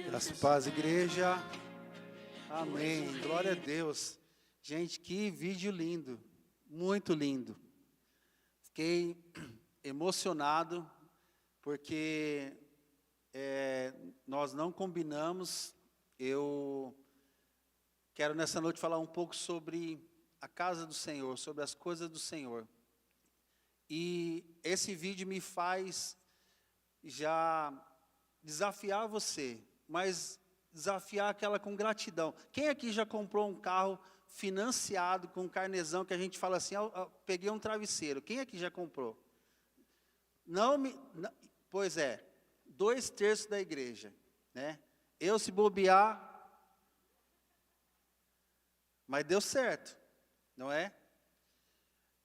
Graças a paz, igreja. Amém. Glória a Deus. Gente, que vídeo lindo. Muito lindo. Fiquei emocionado, porque nós não combinamos. Eu quero nessa noite falar um pouco sobre a casa do Senhor, sobre as coisas do Senhor. E esse vídeo me faz já desafiar você, mas desafiar aquela com gratidão. Quem aqui já comprou um carro financiado com um carnezão que a gente fala assim, peguei um travesseiro? Quem aqui já comprou? Pois é, 2/3 da igreja, né? Eu, se bobear, mas deu certo, não é?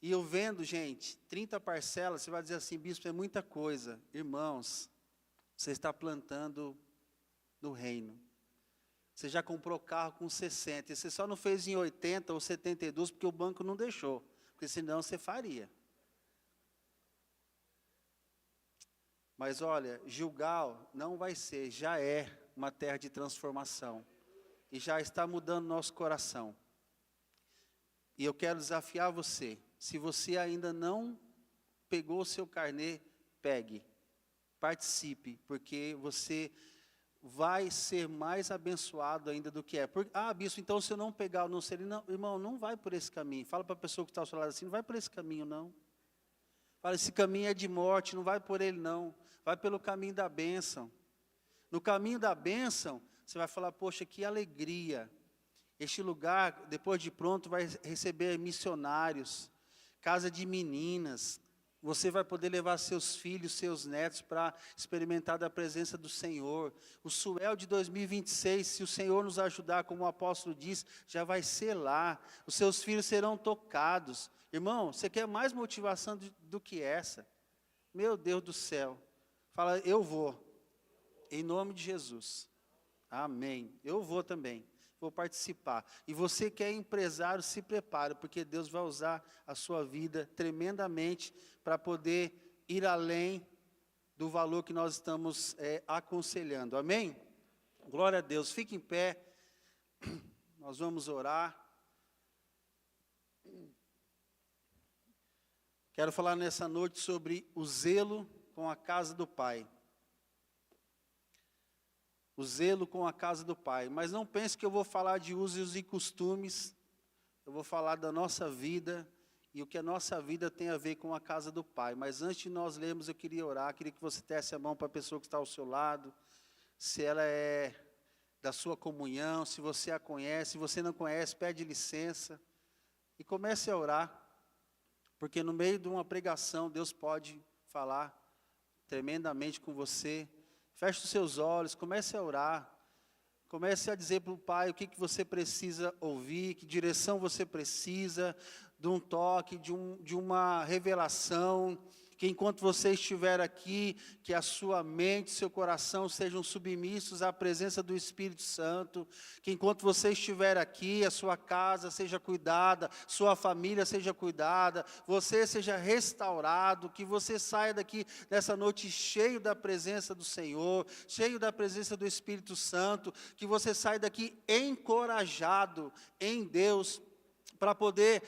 E eu vendo, gente, 30 parcelas, você vai dizer assim, bispo, é muita coisa. Irmãos, você está plantando no reino. Você já comprou carro com 60, e você só não fez em 80 ou 72, porque o banco não deixou, porque senão você faria. Mas olha, Gilgal não vai ser, já é uma terra de transformação. E já está mudando nosso coração. E eu quero desafiar você, se você ainda não pegou o seu carnê, pegue, participe, porque você vai ser mais abençoado ainda do que é. Bispo, então se eu não pegar, eu não serei, não, irmão, não vai por esse caminho. Fala para a pessoa que está ao seu lado assim, não vai por esse caminho não. Fala, esse caminho é de morte, não vai por ele não. Vai pelo caminho da bênção. No caminho da bênção, você vai falar, poxa, que alegria. Este lugar, depois de pronto, vai receber missionários, casa de meninas. Você vai poder levar seus filhos, seus netos para experimentar da presença do Senhor. O Suel de 2026, se o Senhor nos ajudar, como o apóstolo diz, já vai ser lá. Os seus filhos serão tocados. Irmão, você quer mais motivação do que essa? Meu Deus do céu. Fala, eu vou. Em nome de Jesus. Amém. Eu vou também. Vou participar. E você que é empresário, se prepare, porque Deus vai usar a sua vida tremendamente para poder ir além do valor que nós estamos aconselhando. Amém? Glória a Deus. Fique em pé. Nós vamos orar. Quero falar nessa noite sobre o zelo com a casa do Pai. O zelo com a casa do Pai. Mas não pense que eu vou falar de usos e costumes. Eu vou falar da nossa vida e o que a nossa vida tem a ver com a casa do Pai. Mas antes de nós lermos, eu queria orar. Queria que você desse a mão para a pessoa que está ao seu lado. Se ela é da sua comunhão, se você a conhece. Se você não conhece, pede licença. E comece a orar. Porque no meio de uma pregação, Deus pode falar tremendamente com você. Feche os seus olhos, comece a orar. Comece a dizer para o Pai o que você precisa ouvir, que direção você precisa, de um toque, de uma revelação. Que enquanto você estiver aqui, que a sua mente, seu coração sejam submissos à presença do Espírito Santo. Que enquanto você estiver aqui, a sua casa seja cuidada, sua família seja cuidada, você seja restaurado, que você saia daqui nessa noite cheio da presença do Senhor, cheio da presença do Espírito Santo, que você saia daqui encorajado em Deus, para poder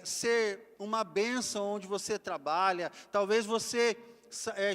ser uma bênção onde você trabalha. Talvez você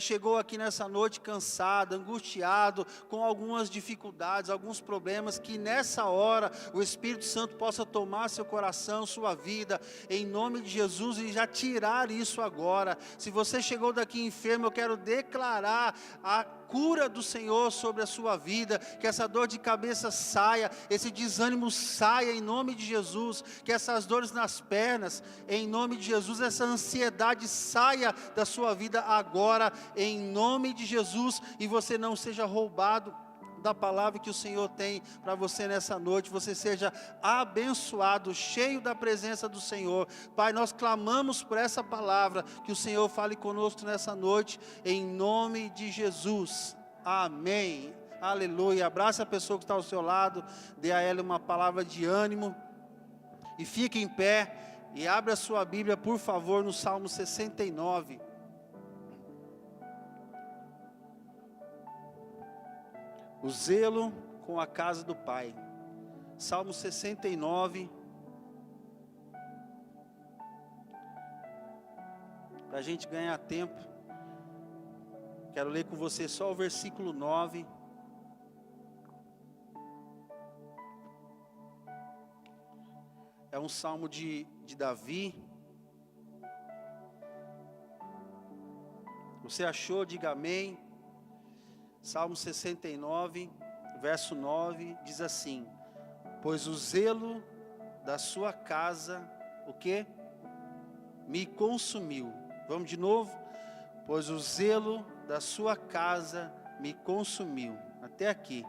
chegou aqui nessa noite cansado, angustiado, com algumas dificuldades, alguns problemas, que nessa hora o Espírito Santo possa tomar seu coração, sua vida, em nome de Jesus, e já tirar isso agora. Se você chegou daqui enfermo, eu quero declarar a cura do Senhor sobre a sua vida, que essa dor de cabeça saia, esse desânimo saia em nome de Jesus, que essas dores nas pernas, em nome de Jesus, essa ansiedade saia da sua vida agora, em nome de Jesus, e você não seja roubado da palavra que o Senhor tem para você nessa noite, você seja abençoado, cheio da presença do Senhor. Pai, nós clamamos por essa palavra, que o Senhor fale conosco nessa noite, em nome de Jesus, amém, aleluia. Abraça a pessoa que está ao seu lado, dê a ela uma palavra de ânimo, e fique em pé, e abra a sua Bíblia, por favor, no Salmo 69, O zelo com a casa do Pai. Salmo 69. Para a gente ganhar tempo, quero ler com você só o versículo 9. É um salmo de Davi. Você achou? Diga amém. Salmo 69, verso 9, diz assim: pois o zelo da sua casa, o quê? Me consumiu. Vamos de novo? Pois o zelo da sua casa me consumiu. Até aqui.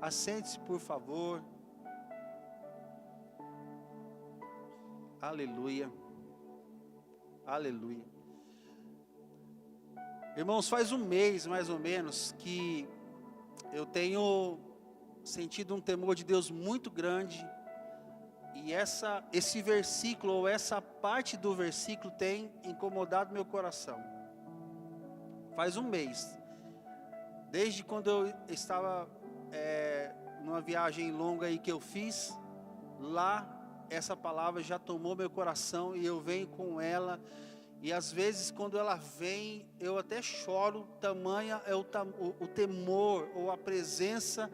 Assente-se, por favor. Aleluia. Aleluia. Irmãos, faz um mês mais ou menos que eu tenho sentido um temor de Deus muito grande. E esse versículo, ou essa parte do versículo, tem incomodado meu coração. Faz um mês. Desde quando eu estava numa viagem longa aí que eu fiz, lá essa palavra já tomou meu coração e eu venho com ela. E às vezes quando ela vem, eu até choro, tamanha é o temor ou a presença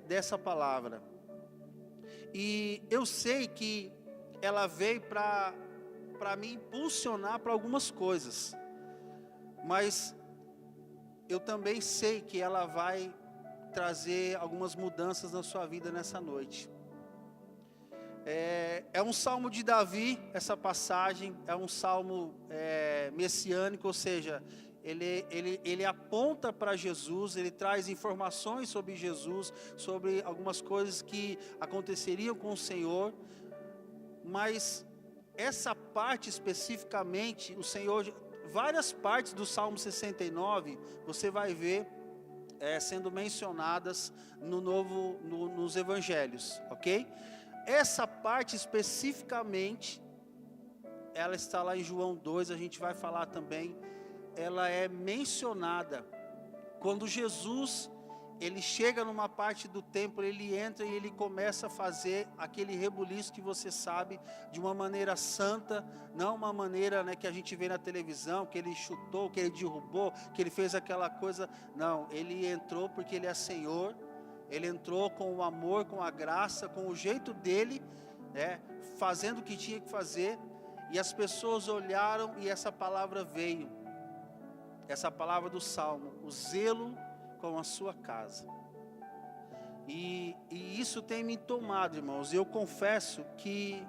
dessa palavra. E eu sei que ela veio para me impulsionar para algumas coisas. Mas eu também sei que ela vai trazer algumas mudanças na sua vida nessa noite. É um salmo de Davi, essa passagem, é um salmo messiânico, ou seja, ele aponta para Jesus, ele traz informações sobre Jesus, sobre algumas coisas que aconteceriam com o Senhor, mas essa parte especificamente, o Senhor, várias partes do Salmo 69, você vai ver sendo mencionadas nos evangelhos, ok? Essa parte especificamente, ela está lá em João 2, a gente vai falar também, ela é mencionada quando Jesus, ele chega numa parte do templo, ele entra e ele começa a fazer aquele rebuliço que você sabe, de uma maneira santa, não uma maneira que a gente vê na televisão, que ele chutou, que ele derrubou, que ele fez aquela coisa, não, ele entrou porque ele é Senhor. Ele entrou com o amor, com a graça, com o jeito dele, fazendo o que tinha que fazer. E as pessoas olharam e essa palavra veio. Essa palavra do Salmo, o zelo com a sua casa. E isso tem me tomado, irmãos. Eu confesso que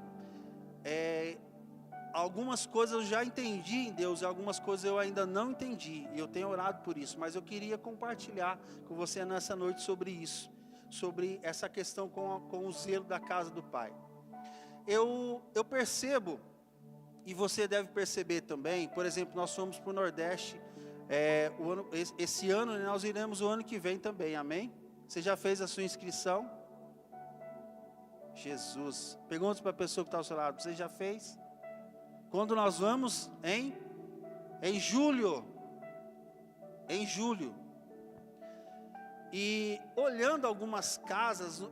algumas coisas eu já entendi em Deus, e algumas coisas eu ainda não entendi. E eu tenho orado por isso, mas eu queria compartilhar com você nessa noite sobre isso. Sobre essa questão com o zelo da casa do Pai. Eu percebo, e você deve perceber também, por exemplo, nós fomos para o Nordeste, esse ano, nós iremos o ano que vem também, amém? Você já fez a sua inscrição? Jesus, pergunta para a pessoa que está ao seu lado, você já fez? Quando nós vamos? Em julho. Em julho. E olhando algumas casas,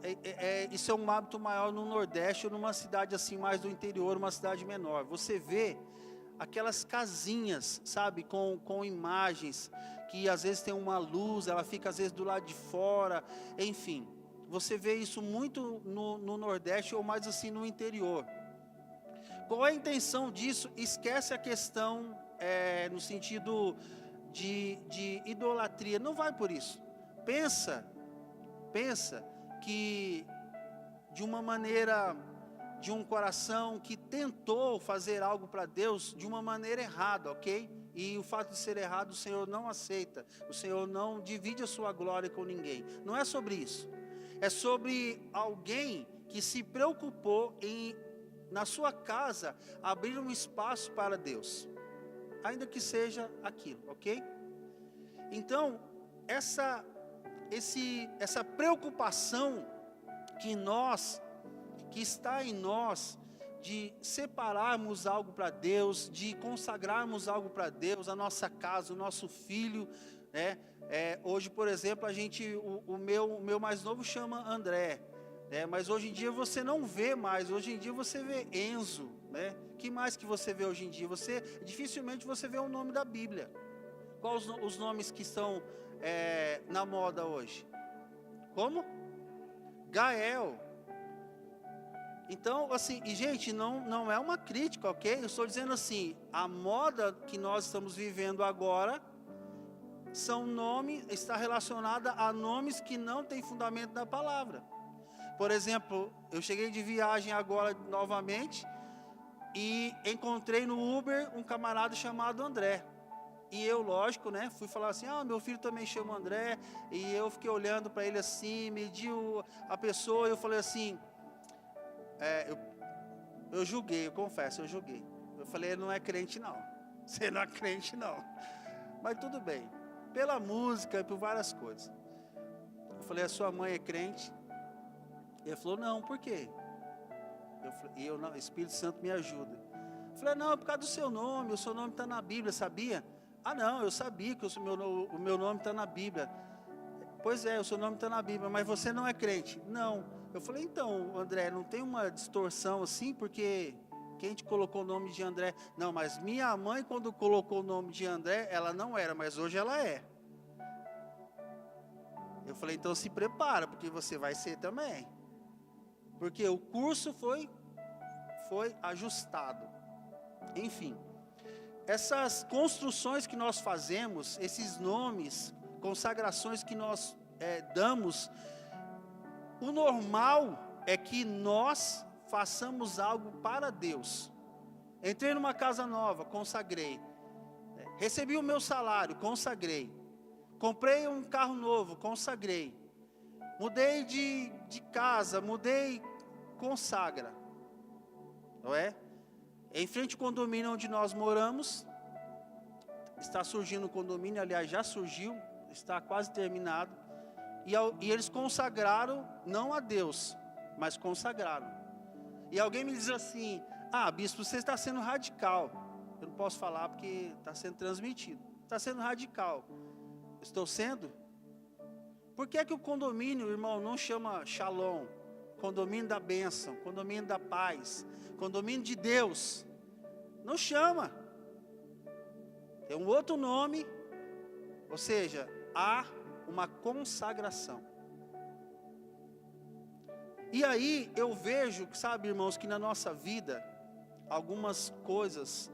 isso é um hábito maior no Nordeste ou numa cidade assim mais do interior, uma cidade menor. Você vê aquelas casinhas, sabe, com imagens, que às vezes tem uma luz, ela fica às vezes do lado de fora, enfim. Você vê isso muito no Nordeste ou mais assim no interior. Qual é a intenção disso? Esquece a questão no sentido de idolatria, não vai por isso. Pensa que de uma maneira, de um coração que tentou fazer algo para Deus de uma maneira errada, ok? E o fato de ser errado, o Senhor não aceita, o Senhor não divide a sua glória com ninguém. Não é sobre isso, é sobre alguém que se preocupou em, na sua casa, abrir um espaço para Deus, ainda que seja aquilo, ok? Então, essa preocupação que está em nós, de separarmos algo para Deus, de consagrarmos algo para Deus, a nossa casa, o nosso filho, né? Hoje, por exemplo, o meu mais novo chama André, né? Mas hoje em dia você não vê mais, hoje em dia você vê Enzo, né? Que mais que você vê hoje em dia? Dificilmente você vê o nome da Bíblia. Quais os nomes que estão na moda hoje? Como? Gael. Então, assim, e gente, não é uma crítica, ok? Eu estou dizendo assim, a moda que nós estamos vivendo agora está relacionada a nomes que não têm fundamento na palavra. Por exemplo, eu cheguei de viagem agora novamente e encontrei no Uber um camarada chamado André. E eu, lógico, né, fui falar assim, meu filho também chama André, e eu fiquei olhando para ele assim, mediu a pessoa, e eu falei assim, eu julguei, eu confesso, eu julguei. Eu falei, ele não é crente não, você não é crente não. Mas tudo bem, pela música e por várias coisas. Eu falei, a sua mãe é crente? Ele falou, não, por quê? Não, Espírito Santo me ajuda. Eu falei, não, é por causa do seu nome, o seu nome está na Bíblia, sabia? Não, eu sabia que o meu nome está na Bíblia. Pois é, o seu nome está na Bíblia, mas você não é crente. Não. Eu falei, então, André, não tem uma distorção assim, porque quem te colocou o nome de André? Não, mas minha mãe, quando colocou o nome de André, ela não era, mas hoje ela é. Eu falei, então se prepara, porque você vai ser também. Porque o curso foi ajustado. Enfim, essas construções que nós fazemos, esses nomes, consagrações que nós damos, o normal é que nós façamos algo para Deus. Entrei numa casa nova, consagrei. Recebi o meu salário, consagrei. Comprei um carro novo, consagrei. Mudei de casa, consagra. Não é? Em frente ao condomínio onde nós moramos, está surgindo um condomínio, aliás, já surgiu, está quase terminado. E eles consagraram, não a Deus, mas consagraram. E alguém me diz assim, bispo, você está sendo radical. Eu não posso falar porque está sendo transmitido. Está sendo radical. Estou sendo? Por que o condomínio, irmão, não chama Shalom? Condomínio da bênção, condomínio da paz, condomínio de Deus. Não chama. Tem um outro nome, ou seja, há uma consagração. E aí eu vejo, sabe, irmãos, que na nossa vida, algumas coisas,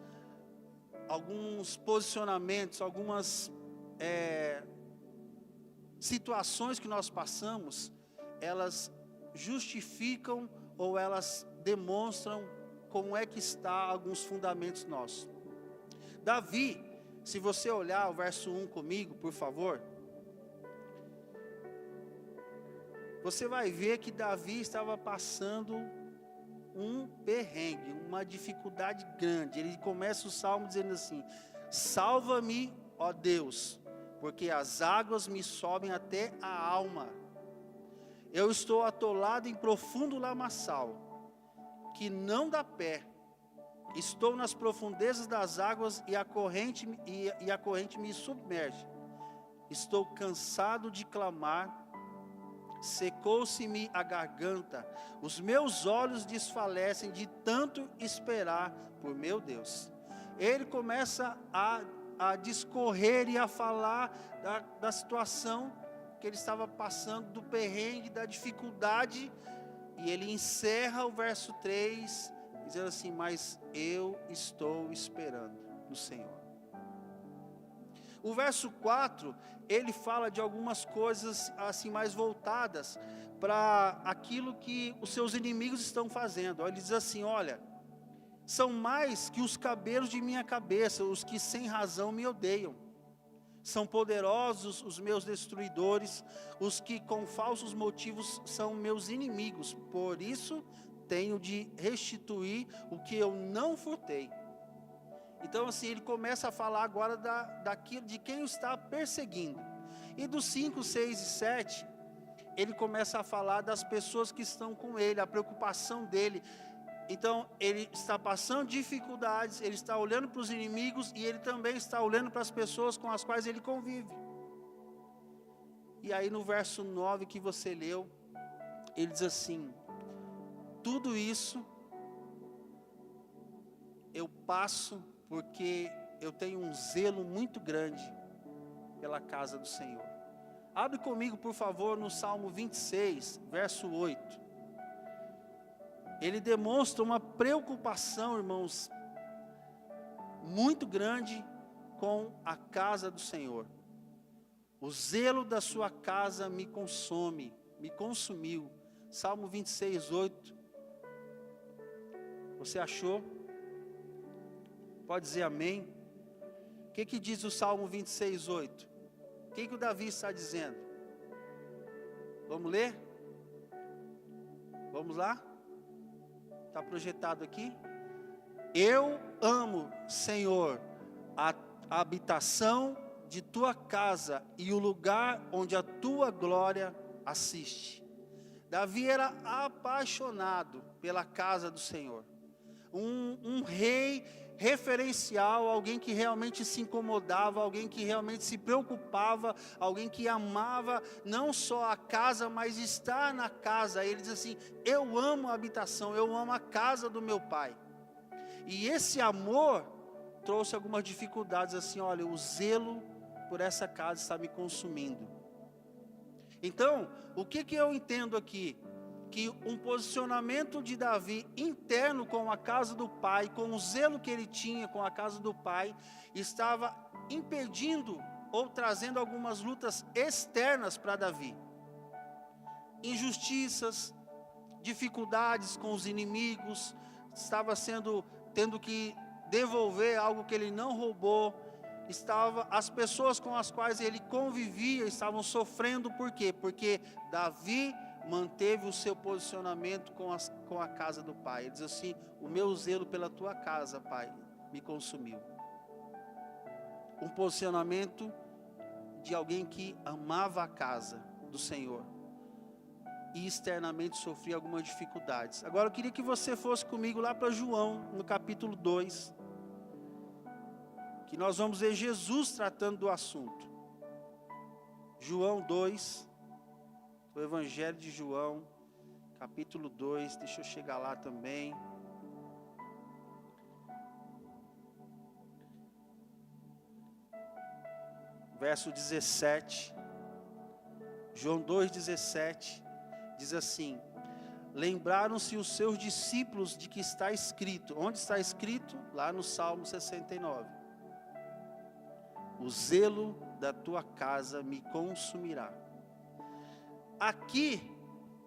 alguns posicionamentos, algumas situações que nós passamos, elas justificam ou elas demonstram como é que está alguns fundamentos nossos. Davi, se você olhar o verso 1 comigo, por favor, você vai ver que Davi estava passando um perrengue, uma dificuldade grande. Ele começa o salmo dizendo assim, salva-me, ó Deus, porque as águas me sobem até a alma. Eu estou atolado em profundo lamaçal, que não dá pé. Estou nas profundezas das águas e a corrente me submerge. Estou cansado de clamar, secou-se-me a garganta. Os meus olhos desfalecem de tanto esperar por meu Deus. Ele começa a discorrer e a falar da situação que ele estava passando, do perrengue, da dificuldade, e ele encerra o verso 3, dizendo assim, mas eu estou esperando no Senhor. O verso 4, ele fala de algumas coisas assim mais voltadas para aquilo que os seus inimigos estão fazendo. Ele diz assim, olha, são mais que os cabelos de minha cabeça, os que sem razão me odeiam. São poderosos os meus destruidores, os que com falsos motivos são meus inimigos. Por isso tenho de restituir o que eu não furtei. Então assim, ele começa a falar agora daquilo, de quem o está perseguindo. E dos 5, 6 e 7, ele começa a falar das pessoas que estão com ele, a preocupação dele. Então, ele está passando dificuldades, ele está olhando para os inimigos e ele também está olhando para as pessoas com as quais ele convive. E aí no verso 9 que você leu, ele diz assim: tudo isso eu passo porque eu tenho um zelo muito grande pela casa do Senhor. Abre comigo, por favor, no Salmo 26, verso 8. Ele demonstra uma preocupação, irmãos, muito grande com a casa do Senhor. O zelo da sua casa me consome, me consumiu. Salmo 26, 8. Você achou? Pode dizer amém? O que diz o Salmo 26, 8? O que o Davi está dizendo? Vamos ler? Vamos lá? Está projetado aqui? Eu amo, Senhor, a habitação de tua casa e o lugar onde a tua glória assiste. Davi era apaixonado pela casa do Senhor. Um rei referencial, alguém que realmente se incomodava, alguém que realmente se preocupava, alguém que amava não só a casa, mas estar na casa. Ele diz assim: eu amo a habitação, eu amo a casa do meu pai. E esse amor trouxe algumas dificuldades, assim: olha, o zelo por essa casa está me consumindo. Então, o que eu entendo aqui? Que um posicionamento de Davi interno com a casa do pai, com o zelo que ele tinha com a casa do pai, estava impedindo ou trazendo algumas lutas externas para Davi. Injustiças, dificuldades com os inimigos, estava tendo que devolver algo que ele não roubou. As pessoas com as quais ele convivia estavam sofrendo. Por quê? Porque Davi manteve o seu posicionamento com a casa do pai. Ele diz assim: o meu zelo pela tua casa, pai, me consumiu. Um posicionamento de alguém que amava a casa do Senhor e externamente sofria algumas dificuldades. Agora eu queria que você fosse comigo lá para João, no capítulo 2, que nós vamos ver Jesus tratando do assunto. João 2, o Evangelho de João, capítulo 2, deixa eu chegar lá também. Verso 17, João 2,17, diz assim: lembraram-se os seus discípulos de que está escrito. Onde está escrito? Lá no Salmo 69. O zelo da tua casa me consumirá. Aqui,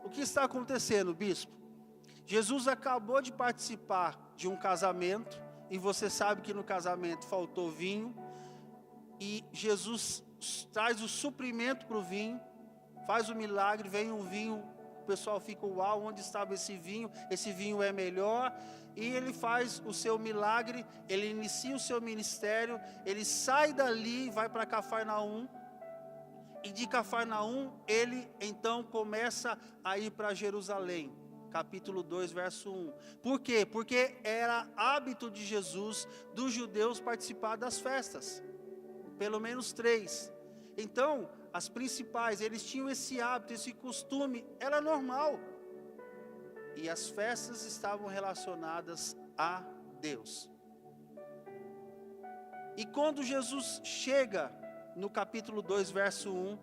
o que está acontecendo, bispo? Jesus acabou de participar de um casamento, e você sabe que no casamento faltou vinho, e Jesus traz o suprimento para o vinho, faz o milagre, vem um vinho, o pessoal fica: uau, onde estava esse vinho? Esse vinho é melhor. E ele faz o seu milagre, ele inicia o seu ministério, ele sai dali, vai para Cafarnaum, e de Cafarnaum ele então começa a ir para Jerusalém. Capítulo 2, verso 1. Por quê? Porque era hábito de Jesus, dos judeus, participar das festas. Pelo menos 3. Então, as principais, eles tinham esse hábito, esse costume, era normal. E as festas estavam relacionadas a Deus. E quando Jesus chega no capítulo 2, verso 1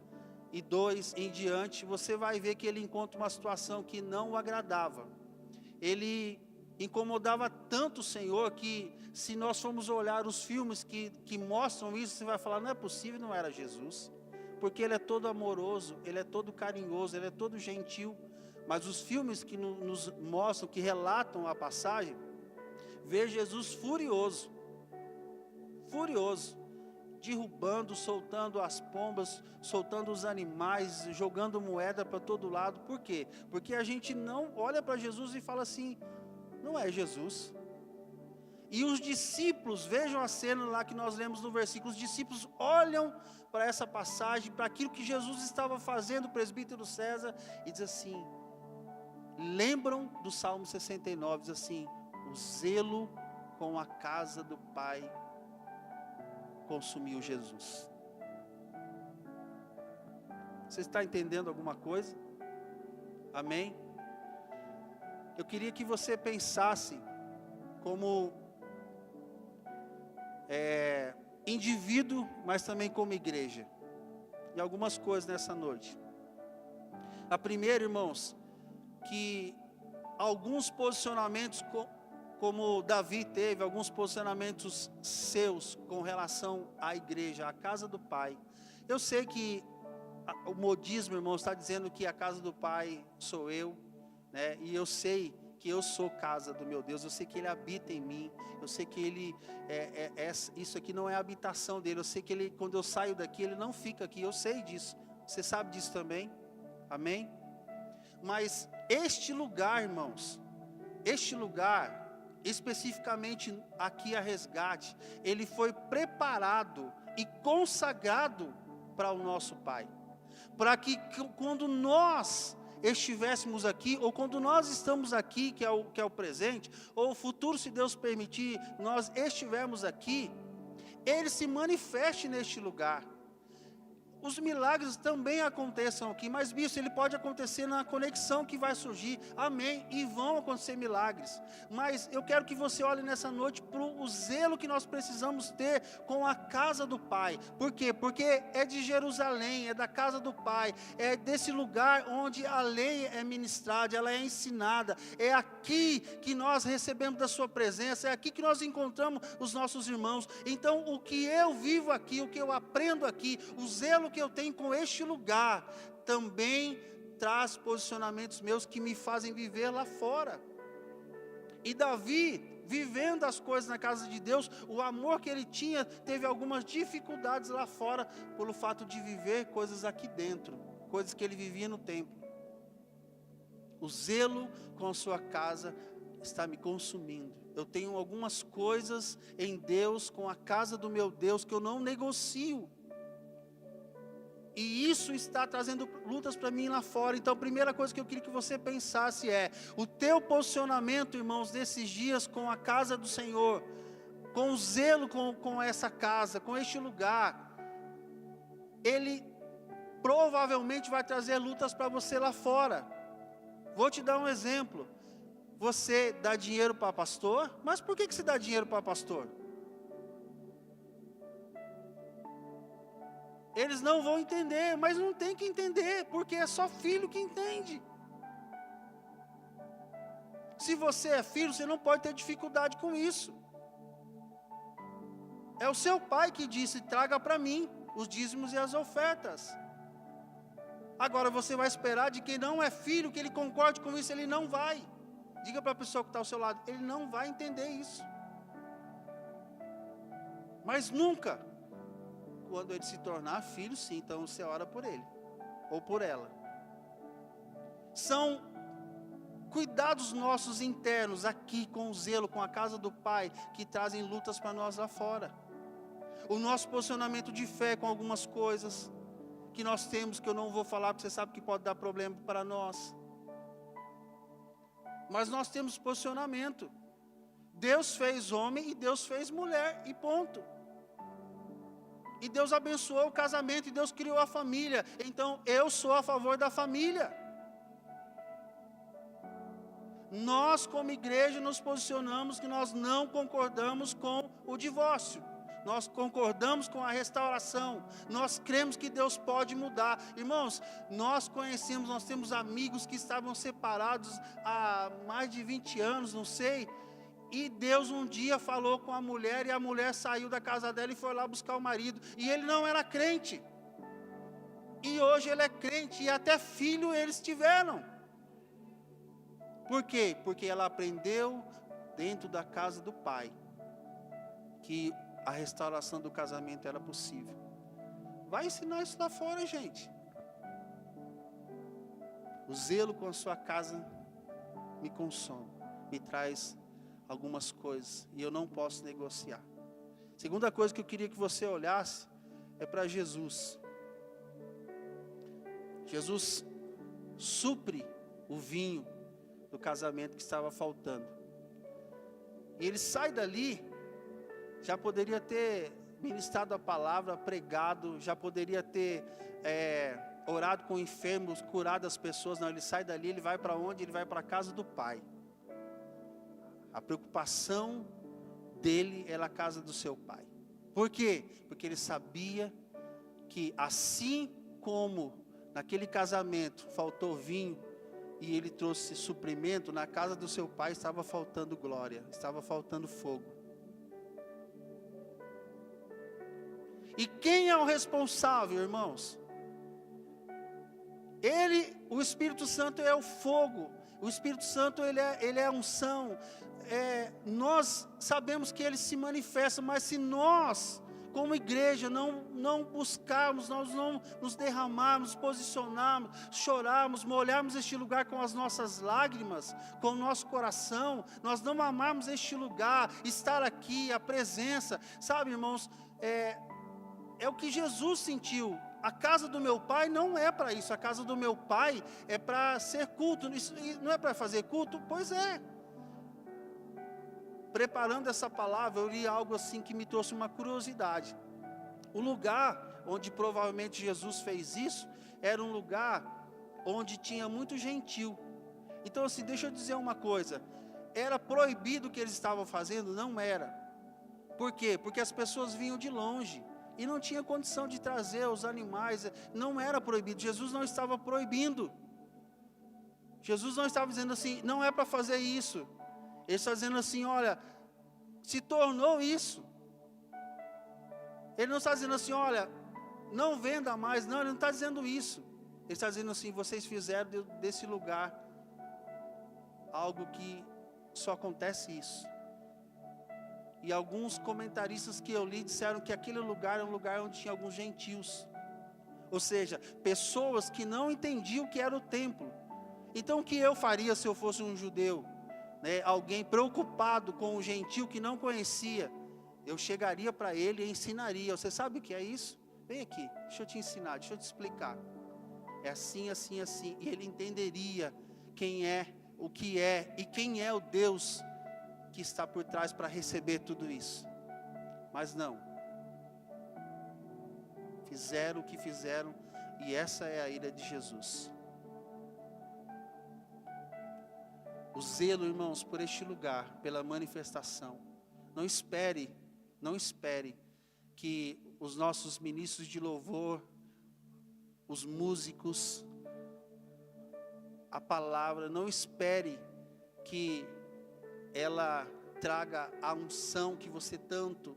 e 2 em diante, você vai ver que ele encontra uma situação que não o agradava. Ele incomodava tanto o Senhor que, se nós formos olhar os filmes que mostram isso, você vai falar: não é possível, não era Jesus. Porque ele é todo amoroso, ele é todo carinhoso, ele é todo gentil. Mas os filmes que nos mostram, que relatam a passagem, vê Jesus furioso, derrubando, soltando as pombas, soltando os animais, jogando moeda para todo lado. Por quê? Porque a gente não olha para Jesus e fala assim: não é Jesus. E os discípulos, vejam a cena lá que nós lemos no versículo, os discípulos olham para essa passagem, para aquilo que Jesus estava fazendo, o presbítero César, e diz assim, lembram do Salmo 69, diz assim: o zelo com a casa do Pai consumiu Jesus. Você está entendendo alguma coisa? Amém? Eu queria que você pensasse como indivíduo, mas também como igreja, em algumas coisas nessa noite. A primeira, irmãos, que alguns posicionamentos, como Davi teve, alguns posicionamentos seus com relação à igreja, à casa do Pai. Eu sei que o modismo, irmãos, está dizendo que a casa do Pai sou eu, né? E eu sei que eu sou casa do meu Deus, eu sei que Ele habita em mim, eu sei que Ele, isso aqui não é a habitação dEle, eu sei que Ele, quando eu saio daqui, Ele não fica aqui, eu sei disso, você sabe disso também, amém? Mas este lugar, irmãos, este lugar, especificamente aqui a Resgate, ele foi preparado e consagrado para o nosso Pai, para que quando nós estivéssemos aqui, ou quando nós estamos aqui, que é o presente, ou o futuro, se Deus permitir, nós estivermos aqui, Ele se manifeste neste lugar. Os milagres também aconteçam aqui, mas bispo, ele pode acontecer na conexão que vai surgir, amém, e vão acontecer milagres, mas eu quero que você olhe nessa noite para o zelo que nós precisamos ter com a casa do Pai. Por quê? Porque é de Jerusalém, é da casa do Pai, é desse lugar onde a lei é ministrada, ela é ensinada, é aqui que nós recebemos da sua presença, é aqui que nós encontramos os nossos irmãos. Então o que eu vivo aqui, o que eu aprendo aqui, o zelo que eu tenho com este lugar, também traz posicionamentos meus que me fazem viver lá fora. E Davi, vivendo as coisas na casa de Deus, o amor que ele tinha, teve algumas dificuldades lá fora, pelo fato de viver coisas aqui dentro, coisas que ele vivia no templo. O zelo com a sua casa está me consumindo. Eu tenho algumas coisas em Deus, com a casa do meu Deus, que eu não negocio. E isso está trazendo lutas para mim lá fora. Então a primeira coisa que eu queria que você pensasse é: o teu posicionamento, irmãos, desses dias com a casa do Senhor, com o zelo com essa casa, com este lugar, ele provavelmente vai trazer lutas para você lá fora. Vou te dar um exemplo. Você dá dinheiro para pastor, mas por que você dá dinheiro para pastor? Eles não vão entender, mas não tem que entender, porque é só filho que entende. Se você é filho, você não pode ter dificuldade com isso. É o seu pai que disse: traga para mim os dízimos e as ofertas. Agora você vai esperar de quem não é filho, que ele concorde com isso, ele não vai. Diga para a pessoa que está ao seu lado, ele não vai entender isso. Mas nunca. Quando ele se tornar filho, sim, então você ora por ele, ou por ela. São cuidados nossos internos, aqui com o zelo, com a casa do Pai, que trazem lutas para nós lá fora. O nosso posicionamento de fé com algumas coisas que nós temos, que eu não vou falar, porque você sabe que pode dar problema para nós. Mas nós temos posicionamento. Deus fez homem e Deus fez mulher, e ponto. E Deus abençoou o casamento, e Deus criou a família. Então eu sou a favor da família. Nós como igreja nos posicionamos que nós não concordamos com o divórcio. Nós concordamos com a restauração. Nós cremos que Deus pode mudar. Irmãos, nós conhecemos, nós temos amigos que estavam separados há mais de 20 anos, não sei. E Deus um dia falou com a mulher, e a mulher saiu da casa dela e foi lá buscar o marido. E ele não era crente. E hoje ele é crente, e até filho eles tiveram. Por quê? Porque ela aprendeu dentro da casa do pai que a restauração do casamento era possível. Vai ensinar isso lá fora, gente. O zelo com a sua casa me consome, me traz algumas coisas, e eu não posso negociar. Segunda coisa que eu queria que você olhasse é para Jesus. Jesus supre o vinho do casamento que estava faltando. E ele sai dali, já poderia ter ministrado a palavra, pregado, já poderia ter orado com enfermos, curado as pessoas. Não, ele sai dali, ele vai para onde? Ele vai para a casa do Pai. A preocupação dele era a casa do seu pai. Por quê? Porque ele sabia que assim como naquele casamento faltou vinho e ele trouxe suprimento, na casa do seu pai estava faltando glória, estava faltando fogo. E quem é o responsável, irmãos? O Espírito Santo é o fogo, o Espírito Santo ele é a unção. Nós sabemos que ele se manifesta, mas se nós, como igreja, não buscarmos, nós não nos derramarmos, posicionarmos, chorarmos, molharmos este lugar com as nossas lágrimas, com o nosso coração, nós não amarmos este lugar, estar aqui, a presença, sabe, irmãos, é o que Jesus sentiu. A casa do meu pai não é para isso, a casa do meu pai é para ser culto. Isso não é para fazer culto? Pois é. Preparando essa palavra, eu li algo assim que me trouxe uma curiosidade. O lugar onde provavelmente Jesus fez isso, era um lugar onde tinha muito gentil. Então assim, deixa eu dizer uma coisa, era proibido o que eles estavam fazendo? Não era. Por quê? Porque as pessoas vinham de longe, e não tinha condição de trazer os animais, não era proibido, Jesus não estava proibindo. Jesus não estava dizendo assim, não é para fazer isso. Ele está dizendo assim, olha, se tornou isso. Ele não está dizendo assim, olha, não venda mais, não, ele não está dizendo isso. Ele está dizendo assim, vocês fizeram desse lugar algo que só acontece isso. E alguns comentaristas que eu li disseram que aquele lugar é um lugar onde tinha alguns gentios. Ou seja, pessoas que não entendiam o que era o templo. Então o que eu faria se eu fosse um judeu? Alguém preocupado com o gentil que não conhecia. Eu chegaria para ele e ensinaria. Você sabe o que é isso? Vem aqui, deixa eu te ensinar, deixa eu te explicar. É assim, assim, assim. E ele entenderia quem é, o que é e quem é o Deus que está por trás para receber tudo isso. Mas não. Fizeram o que fizeram, e essa é a ira de Jesus. O zelo, irmãos, por este lugar, pela manifestação. Não espere que os nossos ministros de louvor, os músicos, a palavra, não espere que ela traga a unção que você tanto.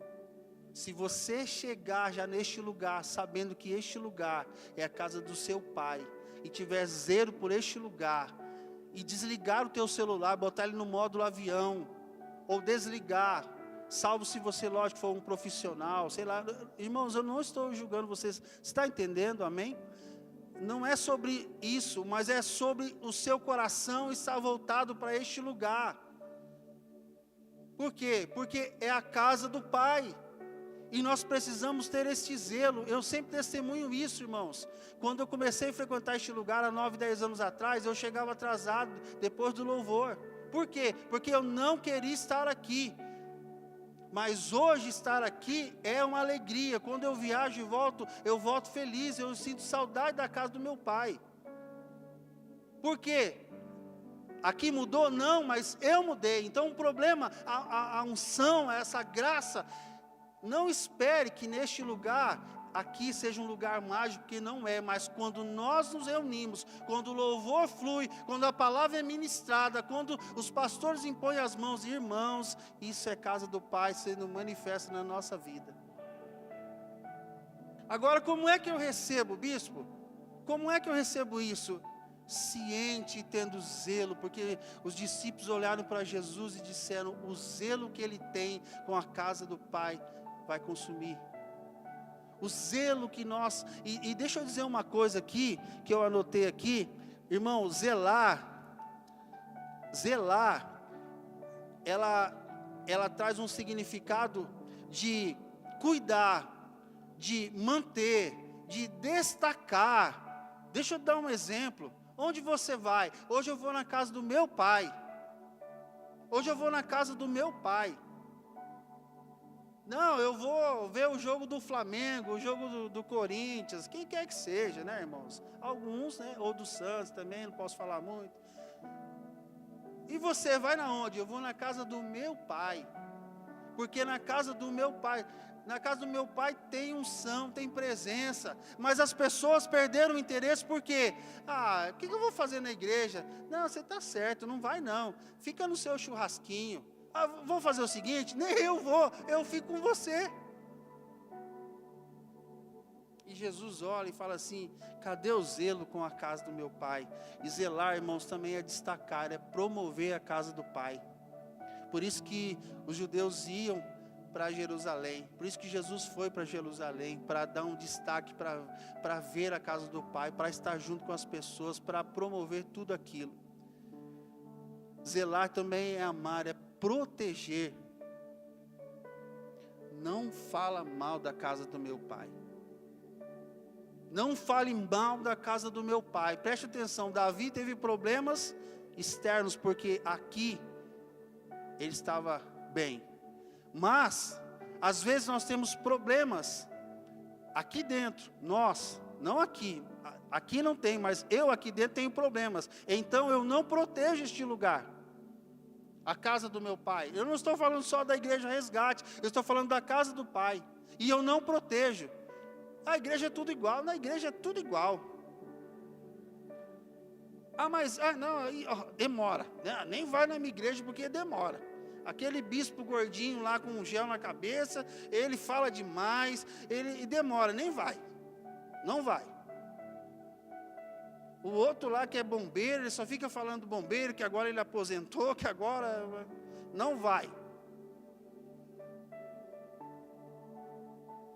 Se você chegar já neste lugar, sabendo que este lugar é a casa do seu pai, e tiver zelo por este lugar, e desligar o teu celular, botar ele no módulo avião, ou desligar, salvo se você, lógico, for um profissional, sei lá. Irmãos, eu não estou julgando vocês, você está entendendo, amém? Não é sobre isso, mas é sobre o seu coração estar voltado para este lugar. Por quê? Porque é a casa do Pai. E nós precisamos ter este zelo. Eu sempre testemunho isso, irmãos. Quando eu comecei a frequentar este lugar há 9, 10 anos atrás, eu chegava atrasado depois do louvor. Por quê? Porque eu não queria estar aqui. Mas hoje estar aqui é uma alegria. Quando eu viajo e volto, eu volto feliz. Eu sinto saudade da casa do meu pai. Por quê? Aqui mudou? Não, mas eu mudei. Então o problema, a unção, essa graça, não espere que neste lugar, aqui seja um lugar mágico, porque não é. Mas quando nós nos reunimos, quando o louvor flui, quando a palavra é ministrada, quando os pastores impõem as mãos, irmãos, isso é casa do Pai sendo manifesta na nossa vida. Agora, como é que eu recebo, bispo? Como é que eu recebo isso? Ciente e tendo zelo, porque os discípulos olharam para Jesus e disseram, o zelo que ele tem com a casa do Pai vai consumir. O zelo que nós, e deixa eu dizer uma coisa aqui, que eu anotei aqui, irmão, zelar, ela traz um significado de cuidar, de manter, de destacar. Deixa eu dar um exemplo. Onde você vai? Hoje eu vou na casa do meu pai. Hoje eu vou na casa do meu pai. Não, eu vou ver o jogo do Flamengo, o jogo do Corinthians, quem quer que seja, né, irmãos? Alguns, né, ou do Santos também, não posso falar muito. E você vai na onde? Eu vou na casa do meu pai. Porque na casa do meu pai tem unção, tem presença. Mas as pessoas perderam o interesse porque, o que eu vou fazer na igreja? Não, você está certo, não vai não. Fica no seu churrasquinho. Vamos fazer o seguinte, nem eu vou, eu fico com você. E Jesus olha e fala assim, cadê o zelo com a casa do meu pai? E zelar, irmãos, também é destacar, é promover a casa do pai. Por isso que os judeus iam para Jerusalém, por isso que Jesus foi para Jerusalém, para dar um destaque, para ver a casa do pai, para estar junto com as pessoas, para promover tudo aquilo. Zelar também é amar, é proteger. Não fala mal da casa do meu pai. Não fale mal da casa do meu pai. Preste atenção, Davi teve problemas externos, porque aqui ele estava bem. Mas, às vezes nós temos problemas aqui dentro, nós, não aqui. Aqui não tem, mas eu aqui dentro tenho problemas. Então eu não protejo este lugar. A casa do meu pai. Eu não estou falando só da igreja Resgate, eu estou falando da casa do pai. E eu não protejo. A igreja é tudo igual, na igreja é tudo igual. Demora. Nem vai na minha igreja porque demora. Aquele bispo gordinho lá com um gel na cabeça, ele fala demais, ele demora, nem vai. Não vai. O outro lá que é bombeiro, ele só fica falando bombeiro, que agora ele aposentou, que agora não vai.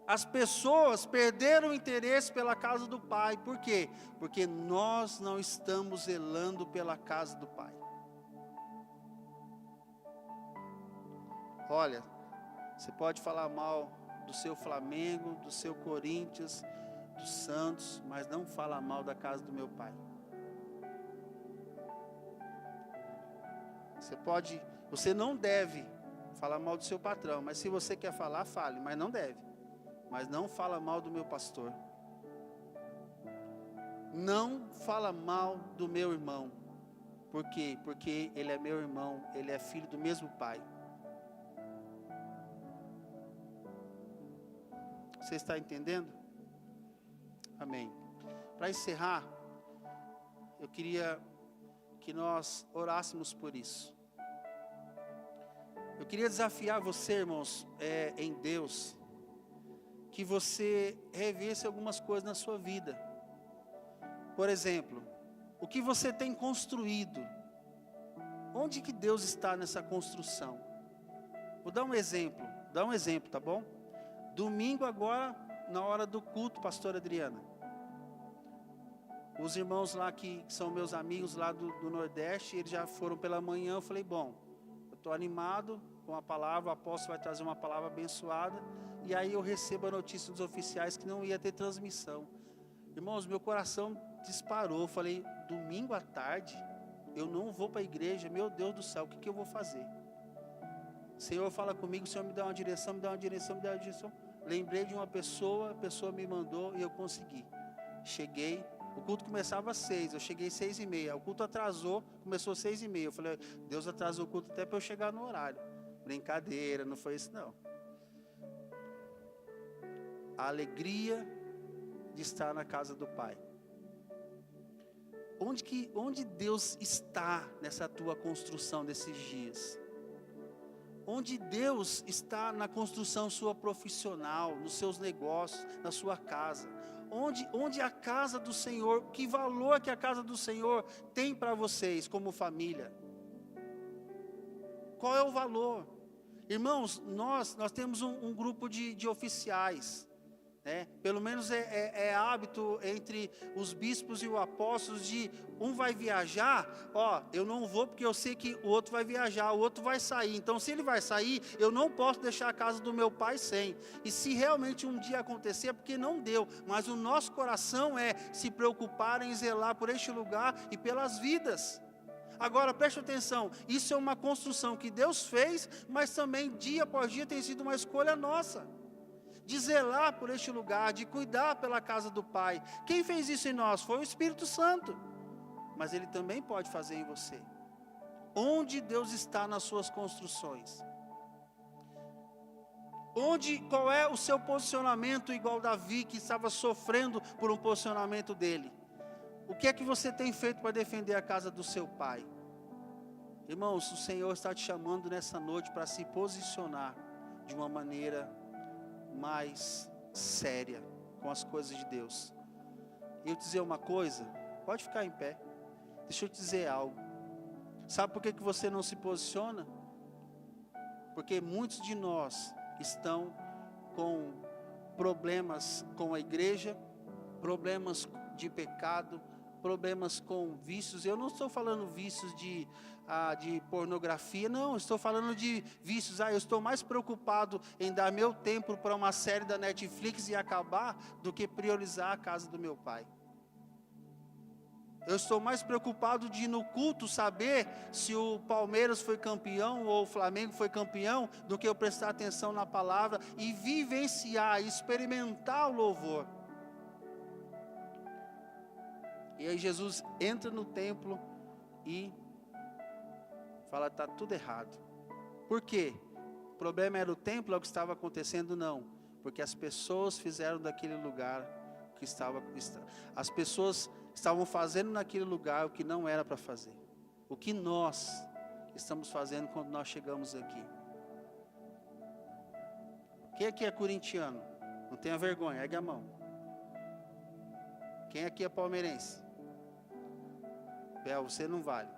As pessoas perderam o interesse pela casa do pai. Por quê? Porque nós não estamos zelando pela casa do pai. Olha, você pode falar mal do seu Flamengo, do seu Corinthians, do Santos, mas não fala mal da casa do meu pai. Você não deve falar mal do seu patrão, mas se você quer falar, fale, mas não deve. Mas não fala mal do meu pastor. Não fala mal do meu irmão. Por quê? Porque ele é meu irmão, ele é filho do mesmo pai. Você está entendendo? Amém. Para encerrar, eu queria que nós orássemos por isso. Eu queria desafiar você, irmãos, em Deus, que você revisse algumas coisas na sua vida. Por exemplo, o que você tem construído? Onde que Deus está nessa construção? Vou dar um exemplo, tá bom? Domingo agora, na hora do culto, pastora Adriana. Os irmãos lá que são meus amigos lá do Nordeste, eles já foram pela manhã, eu falei, bom, eu estou animado com a palavra, o apóstolo vai trazer uma palavra abençoada, e aí eu recebo a notícia dos oficiais que não ia ter transmissão. Irmãos, meu coração disparou, eu falei, domingo à tarde, eu não vou para a igreja, meu Deus do céu, o que eu vou fazer? O Senhor fala comigo, o Senhor me dá uma direção, lembrei de uma pessoa, a pessoa me mandou e eu consegui. Cheguei, o culto começava às 6, eu cheguei às 6:30, o culto atrasou, começou às 6:30, eu falei, Deus atrasou o culto até para eu chegar no horário. Brincadeira, não foi isso não. A alegria de estar na casa do Pai. Onde Deus está nessa tua construção desses dias? Onde Deus está na construção sua profissional, nos seus negócios, na sua casa? Onde a casa do Senhor, que valor que a casa do Senhor tem para vocês como família? Qual é o valor? Irmãos, nós temos um grupo de oficiais, né? Pelo menos é hábito entre os bispos e os apóstolos de um vai viajar, eu não vou porque eu sei que o outro vai viajar, o outro vai sair, então se ele vai sair, eu não posso deixar a casa do meu pai sem, e se realmente um dia acontecer, é porque não deu, mas o nosso coração é se preocupar em zelar por este lugar e pelas vidas. Agora, preste atenção, isso é uma construção que Deus fez, mas também dia após dia tem sido uma escolha nossa, de zelar por este lugar, de cuidar pela casa do Pai. Quem fez isso em nós? Foi o Espírito Santo, mas Ele também pode fazer em você. Onde Deus está nas suas construções? Qual é o seu posicionamento, igual Davi, que estava sofrendo por um posicionamento dele? O que é que você tem feito para defender a casa do seu pai? Irmãos, o Senhor está te chamando nessa noite para se posicionar de uma maneira mais séria com as coisas de Deus. E eu te dizer uma coisa, pode ficar em pé, deixa eu te dizer algo. Sabe por que você não se posiciona? Porque muitos de nós estão com problemas com a igreja, problemas de pecado, problemas com vícios. Eu não estou falando vícios de pornografia, não, estou falando de vícios. Eu estou mais preocupado em dar meu tempo para uma série da Netflix e acabar, do que priorizar a casa do meu pai. Eu estou mais preocupado de ir no culto saber se o Palmeiras foi campeão ou o Flamengo foi campeão, do que eu prestar atenção na palavra e vivenciar, experimentar o louvor. E aí Jesus entra no templo e fala, está tudo errado. Por quê? O problema era o templo, é o que estava acontecendo? Não, porque as pessoas fizeram daquele lugar que as pessoas estavam fazendo naquele lugar o que não era para fazer. O que nós estamos fazendo quando nós chegamos aqui? Quem aqui é corintiano? Não tenha vergonha, ergue a mão. Quem aqui é palmeirense? Bel, você não vale.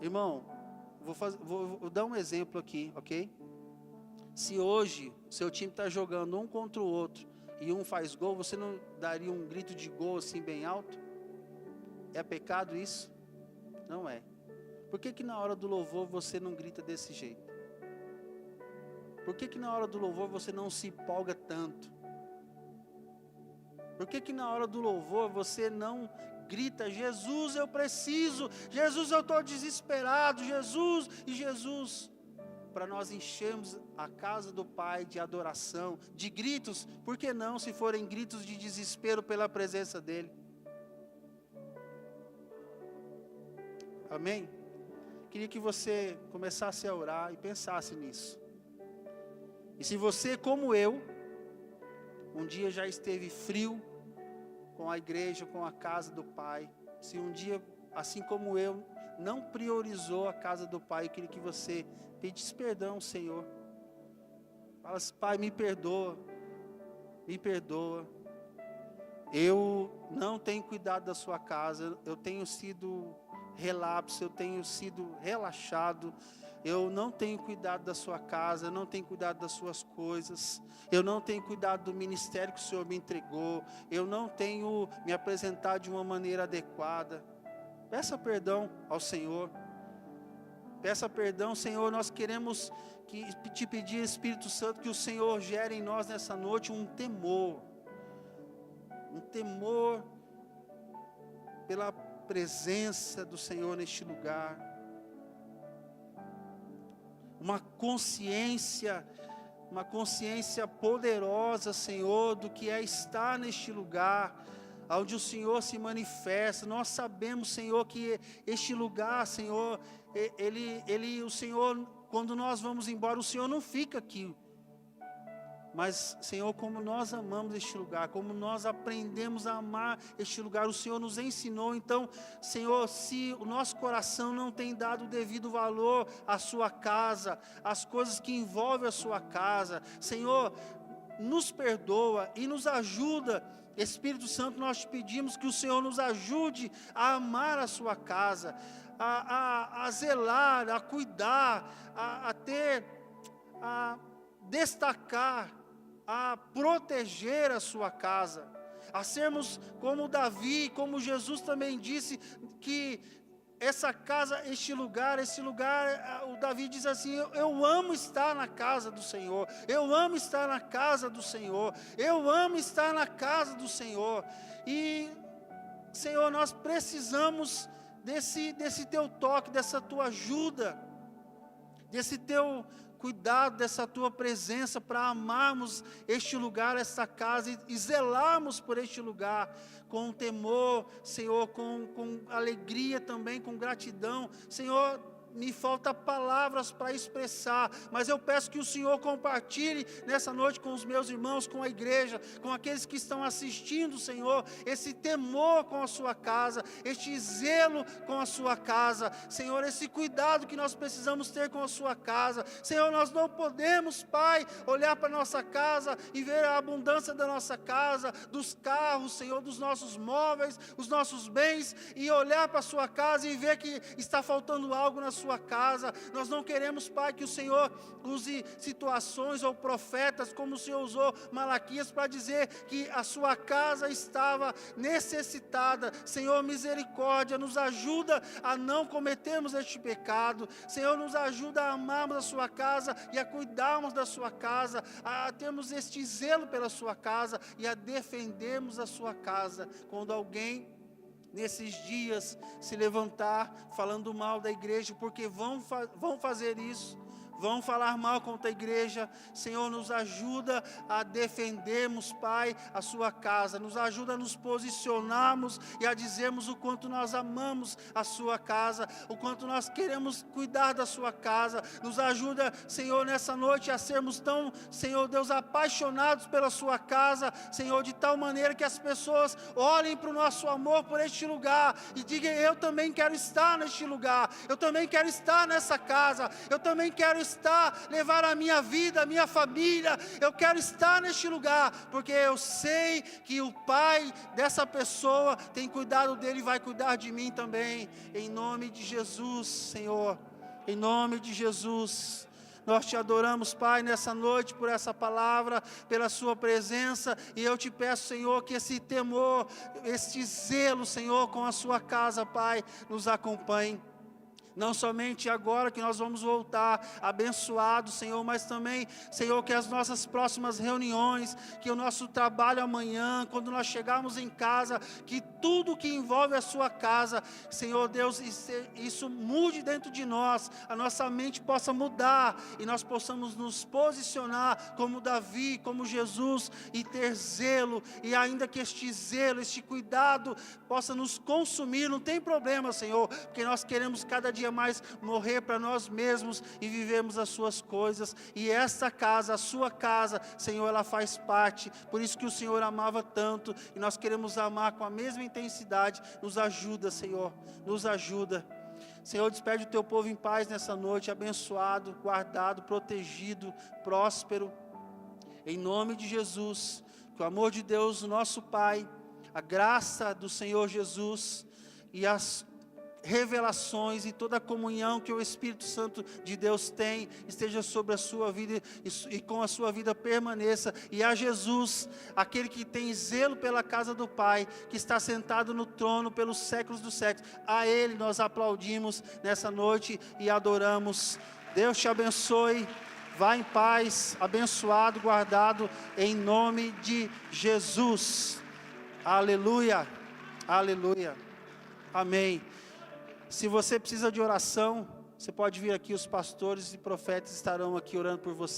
Irmão, vou dar um exemplo aqui, ok? Se hoje seu time está jogando um contra o outro e um faz gol, você não daria um grito de gol assim bem alto? É pecado isso? Não é. Por que na hora do louvor você não grita desse jeito? Por que na hora do louvor você não se empolga tanto? Por que na hora do louvor você não grita, Jesus, eu preciso, Jesus, eu estou desesperado, Jesus, e Jesus, para nós enchermos a casa do Pai de adoração, de gritos, por que não, se forem gritos de desespero pela presença dEle? Amém? Queria que você começasse a orar e pensasse nisso. E se você, como eu, um dia já esteve frio com a igreja, com a casa do Pai, se um dia, assim como eu, não priorizou a casa do Pai, eu queria que você pedisse perdão ao Senhor. Fala assim, Pai, me perdoa, eu não tenho cuidado da sua casa, eu tenho sido relapso, eu tenho sido relaxado, eu não tenho cuidado da sua casa, eu não tenho cuidado das suas coisas, eu não tenho cuidado do ministério que o Senhor me entregou, eu não tenho me apresentado de uma maneira adequada. Peça perdão ao Senhor. Peça perdão, Senhor, nós queremos te pedir, Espírito Santo, que o Senhor gere em nós nessa noite um temor pela presença do Senhor neste lugar, uma consciência poderosa, Senhor, do que é estar neste lugar, onde o Senhor se manifesta. Nós sabemos, Senhor, que este lugar, Senhor, o Senhor, quando nós vamos embora, o Senhor não fica aqui. Mas, Senhor, como nós amamos este lugar, como nós aprendemos a amar este lugar, o Senhor nos ensinou. Então, Senhor, se o nosso coração não tem dado o devido valor à sua casa, às coisas que envolvem a sua casa, Senhor, nos perdoa e nos ajuda. Espírito Santo, nós te pedimos que o Senhor nos ajude a amar a sua casa, a zelar, a cuidar, a destacar, a proteger a sua casa, a sermos como Davi, como Jesus também disse, que essa casa, esse lugar, o Davi diz assim, eu amo estar na casa do Senhor, eu amo estar na casa do Senhor, eu amo estar na casa do Senhor. E, Senhor, nós precisamos desse teu toque, dessa tua ajuda, desse teu cuidado, dessa tua presença, para amarmos este lugar, esta casa, e zelarmos por este lugar, com temor, Senhor, com alegria também, com gratidão. Senhor, me falta palavras para expressar, mas eu peço que o Senhor compartilhe nessa noite com os meus irmãos, com a igreja, com aqueles que estão assistindo, Senhor, esse temor com a sua casa, este zelo com a sua casa, Senhor, esse cuidado que nós precisamos ter com a sua casa. Senhor, nós não podemos, Pai, olhar para a nossa casa e ver a abundância da nossa casa, dos carros, Senhor, dos nossos móveis, os nossos bens, e olhar para a sua casa e ver que está faltando algo na sua casa. Nós não queremos, Pai, que o Senhor use situações ou profetas, como o Senhor usou Malaquias, para dizer que a sua casa estava necessitada. Senhor, misericórdia, nos ajuda a não cometermos este pecado. Senhor, nos ajuda a amarmos a sua casa e a cuidarmos da sua casa, a termos este zelo pela sua casa e a defendermos a sua casa. Quando alguém nesses dias se levantar falando mal da igreja, porque vão fazer isso, vão falar mal contra a igreja, Senhor, nos ajuda a defendermos, Pai, a sua casa, nos ajuda a nos posicionarmos e a dizermos o quanto nós amamos a sua casa, o quanto nós queremos cuidar da sua casa. Nos ajuda, Senhor, nessa noite a sermos tão, Senhor Deus, apaixonados pela sua casa, Senhor, de tal maneira que as pessoas olhem para o nosso amor por este lugar e digam: eu também quero estar neste lugar, eu também quero estar nessa casa, eu também quero levar a minha vida, a minha família, eu quero estar neste lugar, porque eu sei que o Pai dessa pessoa tem cuidado dele e vai cuidar de mim também, em nome de Jesus, Senhor, em nome de Jesus. Nós te adoramos, Pai, nessa noite, por essa palavra, pela sua presença, e eu te peço, Senhor, que esse temor, este zelo, Senhor, com a sua casa, Pai, nos acompanhe. Não somente agora que nós vamos voltar abençoados, Senhor, mas também, Senhor, que as nossas próximas reuniões, que o nosso trabalho amanhã, quando nós chegarmos em casa, que tudo que envolve a sua casa, Senhor Deus, isso mude dentro de nós, a nossa mente possa mudar e nós possamos nos posicionar como Davi, como Jesus, e ter zelo, e ainda que este zelo, este cuidado possa nos consumir, não tem problema, Senhor, porque nós queremos cada dia mais morrer para nós mesmos e vivermos as suas coisas, e esta casa, a sua casa, Senhor, ela faz parte, por isso que o Senhor amava tanto, e nós queremos amar com a mesma intensidade. Nos ajuda, Senhor, nos ajuda. Senhor, despede o teu povo em paz nessa noite, abençoado, guardado, protegido, próspero, em nome de Jesus. Que o amor de Deus, o nosso Pai, a graça do Senhor Jesus e as revelações e toda a comunhão que o Espírito Santo de Deus tem, esteja sobre a sua vida e com a sua vida permaneça, e a Jesus, aquele que tem zelo pela casa do Pai, que está sentado no trono pelos séculos dos séculos, a Ele nós aplaudimos nessa noite e adoramos. Deus te abençoe, vá em paz, abençoado, guardado, em nome de Jesus. Aleluia, aleluia, amém. Se você precisa de oração, você pode vir aqui, os pastores e profetas estarão aqui orando por você.